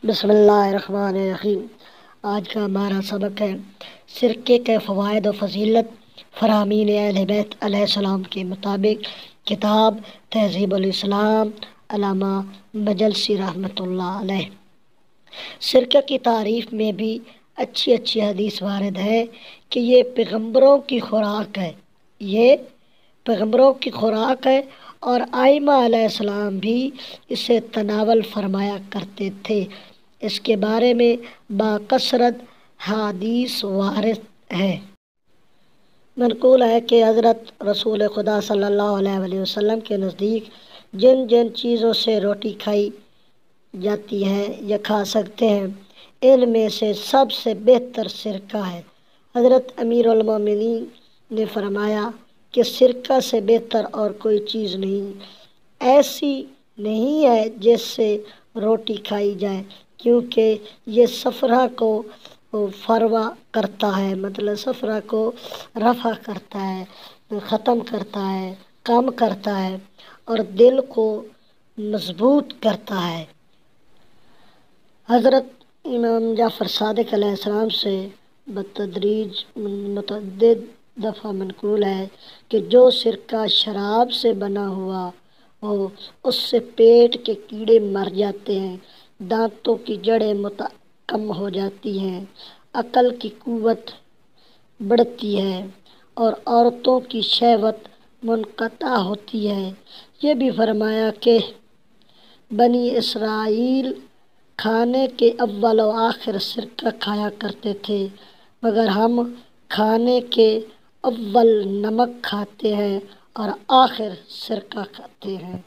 بسم اللہ الرحمن الرحیم۔ آج کا ہمارا سبق ہے سرکے کے فوائد و فضیلت۔ فرامین اہل بیت علیہ السلام کے مطابق کتاب تہذیب الاسلام، علامہ مجلسی رحمۃ اللہ علیہ۔ سرکہ کی تعریف میں بھی اچھی حدیث وارد ہے کہ یہ پیغمبروں کی خوراک ہے، اور ائمہ علیہ السلام بھی اسے تناول فرمایا کرتے تھے۔ اس کے بارے میں باکثرت حدیث وارد ہے۔ منقول ہے کہ حضرت رسول خدا صلی اللہ علیہ وسلم کے نزدیک جن چیزوں سے روٹی کھائی جاتی ہے یا کھا سکتے ہیں، ان میں سے سب سے بہتر سرکہ ہے۔ حضرت امیر المومنین نے فرمایا کہ سرکہ سے بہتر اور کوئی چیز نہیں، ایسی نہیں ہے جس سے روٹی کھائی جائے، کیونکہ یہ صفرا کو فروا کرتا ہے، مطلب صفرا کو رفع کرتا ہے، ختم کرتا ہے، کم کرتا ہے اور دل کو مضبوط کرتا ہے۔ حضرت امام جعفر صادق علیہ السلام سے بتدریج متعدد دفعہ منقول ہے کہ جو سرکہ شراب سے بنا ہوا ہو اس سے پیٹ کے کیڑے مر جاتے ہیں، دانتوں کی جڑیں کم ہو جاتی ہیں، عقل کی قوت بڑھتی ہے اور عورتوں کی شہوت منقطع ہوتی ہے۔ یہ بھی فرمایا کہ بنی اسرائیل کھانے کے اول و آخر سرکہ کھایا کرتے تھے، مگر ہم کھانے کے اول نمک کھاتے ہیں اور آخر سرکہ کھاتے ہیں۔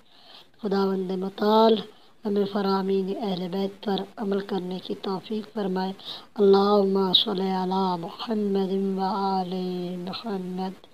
خداوند متعال ہمیں فرامین اہل بیت پر عمل کرنے کی توفیق فرمائے۔ اللہم صلی علی محمد و آل محمد۔